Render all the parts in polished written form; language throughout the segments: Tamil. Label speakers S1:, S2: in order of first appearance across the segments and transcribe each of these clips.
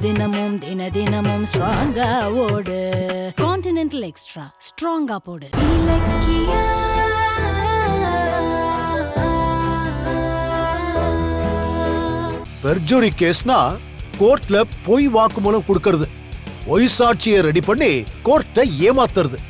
S1: தினமும் தினமும் ஸ்ட்ராங்கா ஓடு. கான்டினென்டல் எக்ஸ்ட்ரா ஸ்ட்ராங்கா போடு. இலக்கியா
S2: பெர்ஜுரி கேஸ்னா கோர்ட்ல பொய் வாக்குமூலம் கொடுக்கறது, பொய் சாட்சியை ரெடி பண்ணி கோர்ட்டை ஏமாத்துறது.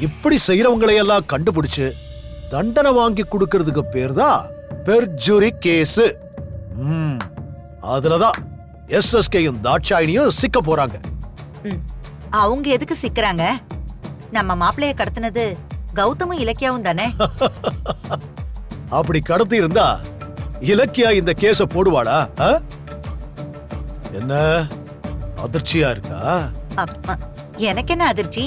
S2: இப்படி செய்யறவங்களை எல்லாம் கண்டுபிடிச்சு தண்டனை வாங்கி கொடுக்கறதுக்கு பேர் தான் பெர்ஜுரி கேஸ். அதுலதான் எஸ்எஸ்கேயும் தாட்சாயினியும் சிக்க போறாங்க.
S3: அவங்க எதுக்கு சிக்கறாங்க? நம்ம மாப்பிளைய கடத்தினது கௌதமும் இலக்கியாவும் தானே.
S2: அப்படி கடத்தி இருந்தா இலக்கியா இந்த கேஸ போடுவாளா? என்ன அதிர்ச்சியா இருக்கா?
S3: எனக்கு என்ன அதிர்ச்சி?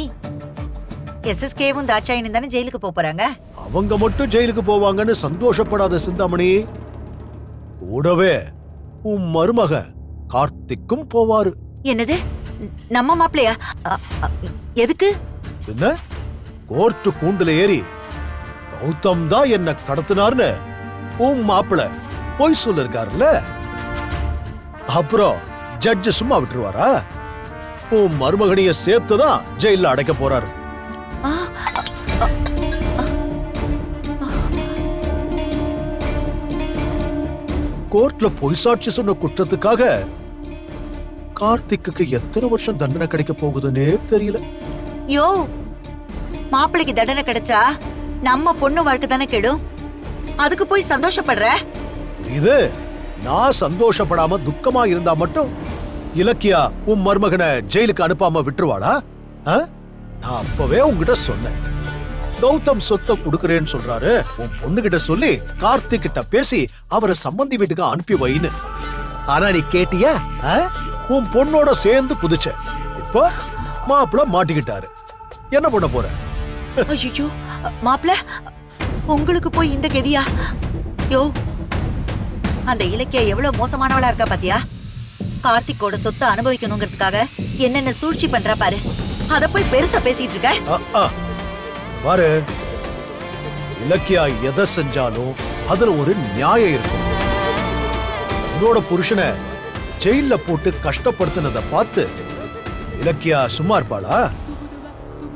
S3: எஸ்எஸ்கேவும் தாட்சாயினும் தானே ஜெயிலுக்கு போறாங்க.
S2: அவங்க மட்டும் ஜெயிலுக்கு போவாங்கன்னு சந்தோஷப்படாத சிந்தாமணி, கூடவே உன் மருமக கார்த்திக்கும் போவாரு.
S3: என்னது? நம்ம மாப்பிளையா? எதுக்கு?
S2: என்ன கோர்ட்டு கூண்டுல ஏறி கௌதம் தான் என்ன கடத்தினார்னு உன் மாப்பிள பொய் சொல்லிருக்காருல்ல, அப்புறம் ஜட்ஜ் சும்மா விட்டுருவாரா? உன் மருமகனைய சேர்த்துதான் ஜெயில அடைக்க போறாரு. கோர்ட்ல பொய் சாட்சி சொன்ன குற்றத்துக்காக கார்த்திக்கு எத்தனை வருஷம் தண்டனை கிடைக்க போகுதுன்னே தெரியல.
S3: யோ, மாப்பிளைக்கு தண்டனை கிடைச்சா நம்ம பொண்ணு வாழ்க்கை தானே கெடும். அதுக்கு போய் சந்தோஷப்படுற?
S2: இது நான் சந்தோஷப்படாம துக்கமா இருந்தா மட்டும் இலக்கியா உன் மருமகனை ஜெயிலுக்கு அனுப்பாம விட்டுருவாளா? நான் அப்பவே உங்ககிட்ட சொன்னேன், கௌதம் சொத்தை குடுக்கறேன்னு சொல்றாரு, உன் பொண்ணுகிட்ட சொல்லி கார்த்திக் கிட்ட பேசி அவரை சம்பந்தி வீட்டுக்கு அனுப்பி வைன்னு. ஆனா நீ கேட்டியா? உன் பொண்ணோட சேர்ந்து குதிச்ச. இப்போ மாப்பிள்ள மாட்டிக்கிட்டாரு. என்ன பண்ண போற?
S3: ஐயோ, மாப்பிள்ள உங்களுக்கு போய் இந்த கதியா? யோ, அந்த இலக்கியா எவ்வளவு மோசமானவளா இருக்கா பாத்தியா? கார்த்திக்கோட சொத்தை அனுபவிக்கணுங்கிறதுக்காக என்னென்ன சூழ்ச்சி பண்றா பாரு. அத போய் பெருசா பேசிட்டு இருக்க
S2: பாரு. இலக்கியா எதை செஞ்சாலும் அதுல ஒரு நியாயம் இருக்கும். என்னோட புருஷனை ஜெயில போட்டு கஷ்டப்படுத்தினத பார்த்து இலக்கியா சும்மா இருப்பாளா?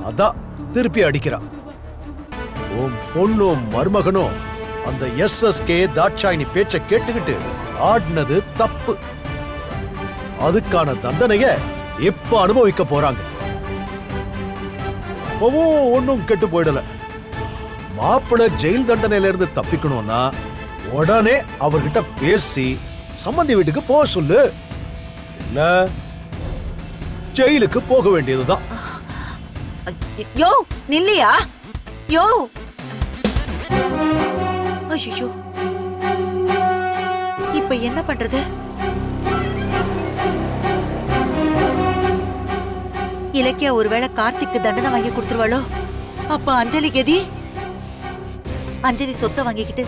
S2: அதான் திருப்பி அடிக்கிறான். உன் பொண்ணும் மருமகனும் அந்த எஸ்எஸ்கே தாட்சாயினி பேச்ச கேட்டுக்கிட்டு ஆடினது தப்பு. அதுக்கான தண்டனைய இப்ப அனுபவிக்க போறாங்க. ஒன்னும் கெட்டு போயிடல. மாப்பிள்ள ஜெயில் தண்டனையில இருந்து தப்பிக்கணும்னா உடனே அவர்கிட்ட பேசி சம்பந்தி வீட்டுக்கு போக சொல்லு. இல்ல ஜெயிலுக்கு போக வேண்டியதுதான்.
S3: யோ நில்லையா? யோ, ஐயோ, இப்ப என்ன பண்றது? இலக்கியா ஒருவேளை கார்த்திக்கு தண்டனை வாங்கி கொடுத்துருவாளோ? அப்ப அஞ்சலி கதி? அஞ்சலி சொத்தை வாங்கிக்கிட்டு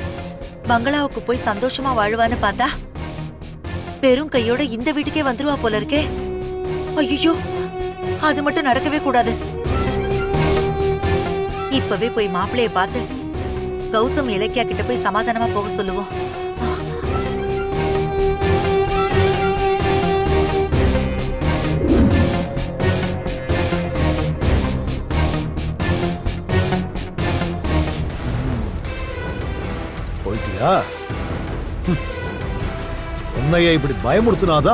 S3: பங்களாவுக்கு போய் சந்தோஷமா வாழ்வான்னு பார்த்தா பெரும் கையோட இந்த வீட்டுக்கே வந்துருவா போல இருக்கே. ஐயோ, அது மட்டும் நடக்கவே கூடாது. இப்பவே போய் மாப்பிளைய பார்த்து கௌதம் இலக்கியா கிட்ட போய் சமாதானமா போக சொல்லுவோம்.
S2: போயிட்டியா? உன்னைய இப்படி பயமுறுத்தினாதா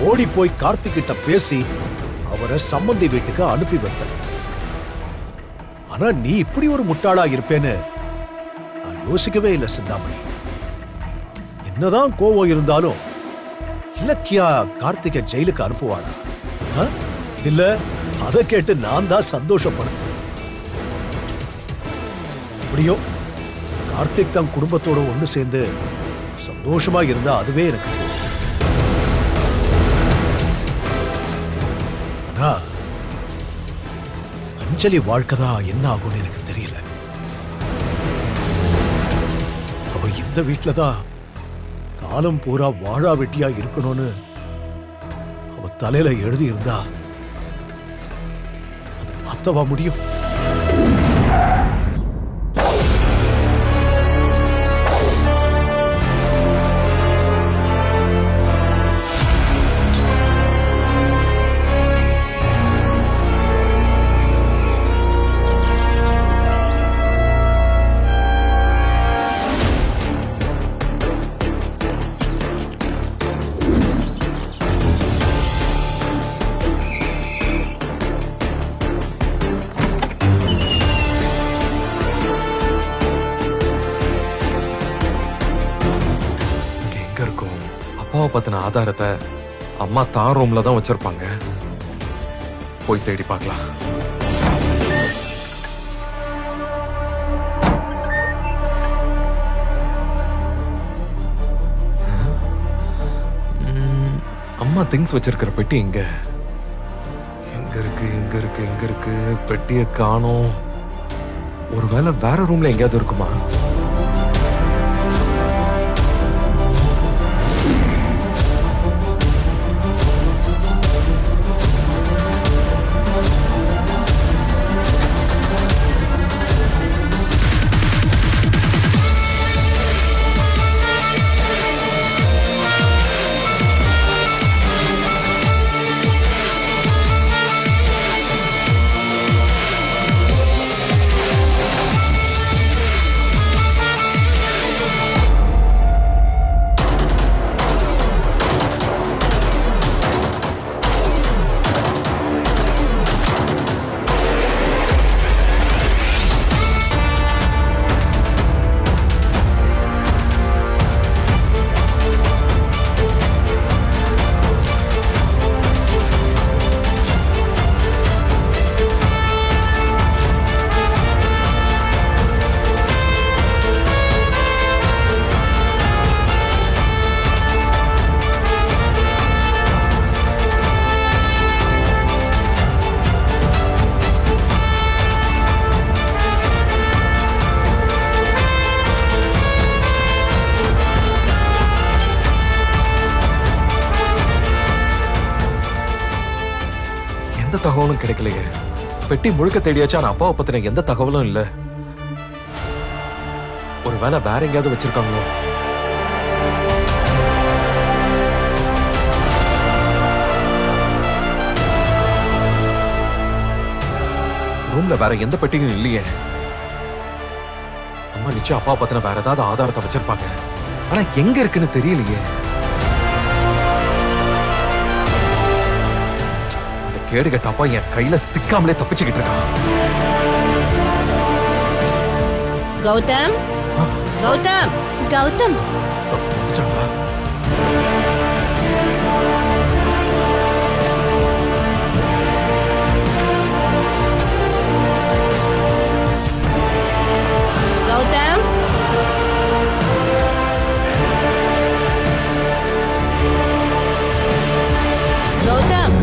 S2: ஓடி போய் கார்த்திக் கிட்ட பேசி அவரை சம்பந்தி வீட்டுக்கு அனுப்பி வைத்த. ஆனா நீ இப்படி ஒரு முட்டாளா இருப்பேன்னு நான் யோசிக்கவே இல்லை சிந்தாமணி. என்னதான் கோவம் இருந்தாலும் இலக்கியா கார்த்திகை ஜெயிலுக்கு அனுப்புவானா? இல்ல அதை கேட்டு நான் தான் சந்தோஷப்படும். அப்படியோ கார்த்திக் தன் குடும்பத்தோட ஒண்ணு சேர்ந்து சந்தோஷமா இருந்தா அதுவே எனக்கு. அஞ்சலி வாழ்க்கைதான் என்ன ஆகும்னு எனக்கு தெரியல. அவ இந்த வீட்டுலதான் காலம் பூரா வாழா வெட்டியா இருக்கணும்னு அவ தலையில எழுதி இருந்தா அது மாத்தவா முடியும்?
S4: பத்தின ஆதாரத்தை அம்மா தான் ரூம்ல தான் வச்சிருப்பாங்க. போய் தேடி பார்க்கலாம். அம்மா திங்ஸ் வச்சிருக்கிற பெட்டி எங்க எங்க இருக்கு எங்க இருக்கு எங்க இருக்கு? பெட்டியை காணோம். ஒருவேளை வேற ரூம்ல எங்கேயாவது இருக்குமா? எந்த தகவலும் கிடைக்கலையே. பெட்டி முழுக்க தேடியாச்சு, ஆனா அப்பாவை பத்தின எந்த தகவலும் இல்ல. ஒருவேளை வேற எங்கேயாவது வச்சிருக்காங்களோ? ரூம்ல வேற எந்த பெட்டியும் இல்லையே. அம்மா நிச்சயம் அப்பா பத்தின வேற ஏதாவது ஆதாரத்தை வச்சிருப்பாங்க. ஆனா எங்க இருக்குன்னு தெரியலையே. கேடு கட்டப்பா என் கையில சிக்காமலே தப்பிச்சுக்கிட்டு இருக்கான்.
S1: கௌதம், கௌதம், கௌதம்.
S4: வந்துட்டாங்களா?
S1: கௌதம், கௌதம்.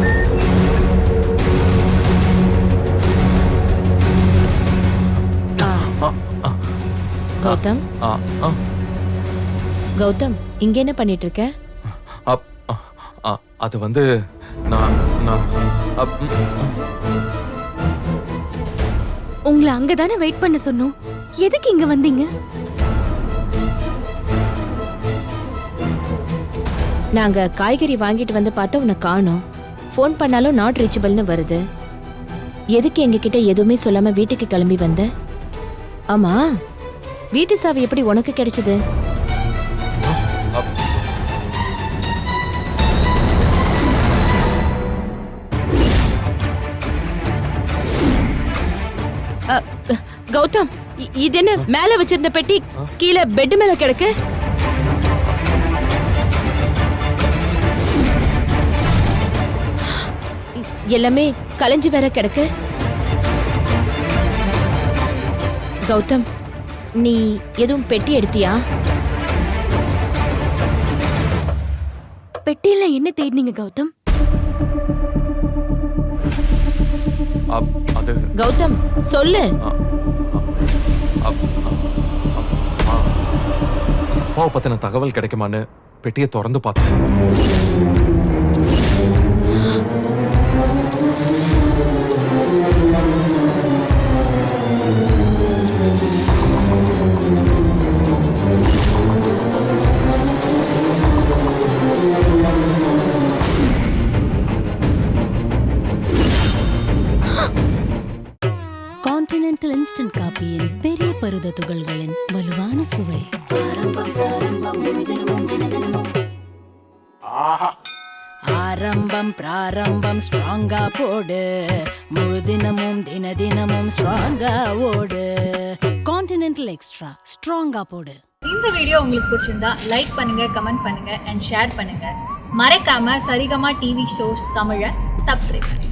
S1: கௌதம், கௌதம், இங்க என்ன பண்ணிட்டு இருக்க?
S4: அது வந்து நான்
S5: உங்களை அங்கதானே வெயிட் பண்ண சொன்னோம். எதுக்கு இங்க வந்தீங்க?
S1: நாங்க காய்கறி வாங்கிட்டு வந்து பார்த்தா உன்னை காணோம். ஃபோன் பண்ணாலும் நாட் ரீச்சபிள்னு வருது. எதுக்கு எங்ககிட்ட எதுவுமே சொல்லாம வீட்டுக்கு கிளம்பி வந்த? ஆமா, வீட்டு சாவி எப்படி உனக்கு கிடைச்சது? கௌதம், இது என்ன மேல வச்சிருந்த பெட்டி கீழே பெட் மேல கிடக்கு? எல்லாமே கலைஞ்சு வேற கிடக்கு. கௌதம், நீ எதுவும் பெட்டி எடுத்தியா?
S5: பெட்டியில என்ன தேடினீங்க கௌதம்?
S4: அது
S1: கௌதம் சொல்லு.
S4: அப்பாவை பத்தின தகவல் கிடைக்குமான்னு பெட்டியை திறந்து பார்த்தேன்.
S1: கான்டினென்டல் இன்ஸ்டன்ட் காபியின் பெரிய பருத துகள்களின் வலுவான சுவை. ஆரம்பம் பிராரம்பம் ஸ்ட்ராங்கா போடு, முழு தினமும் தினமும் ஸ்ட்ராங்கா ஓடு.
S6: கான்டினென்டல் எக்ஸ்ட்ரா ஸ்ட்ராங்கா போடு.
S7: இந்த வீடியோ உங்களுக்கு பிடிச்சிருந்தா லைக் பண்ணுங்க, கமெண்ட் பண்ணுங்க அண்ட் ஷேர் பண்ணுங்க. மறக்காம சரிகமா டிவி ஷோஸ் தமிழை சப்ஸ்கிரைப் பண்ணுங்க.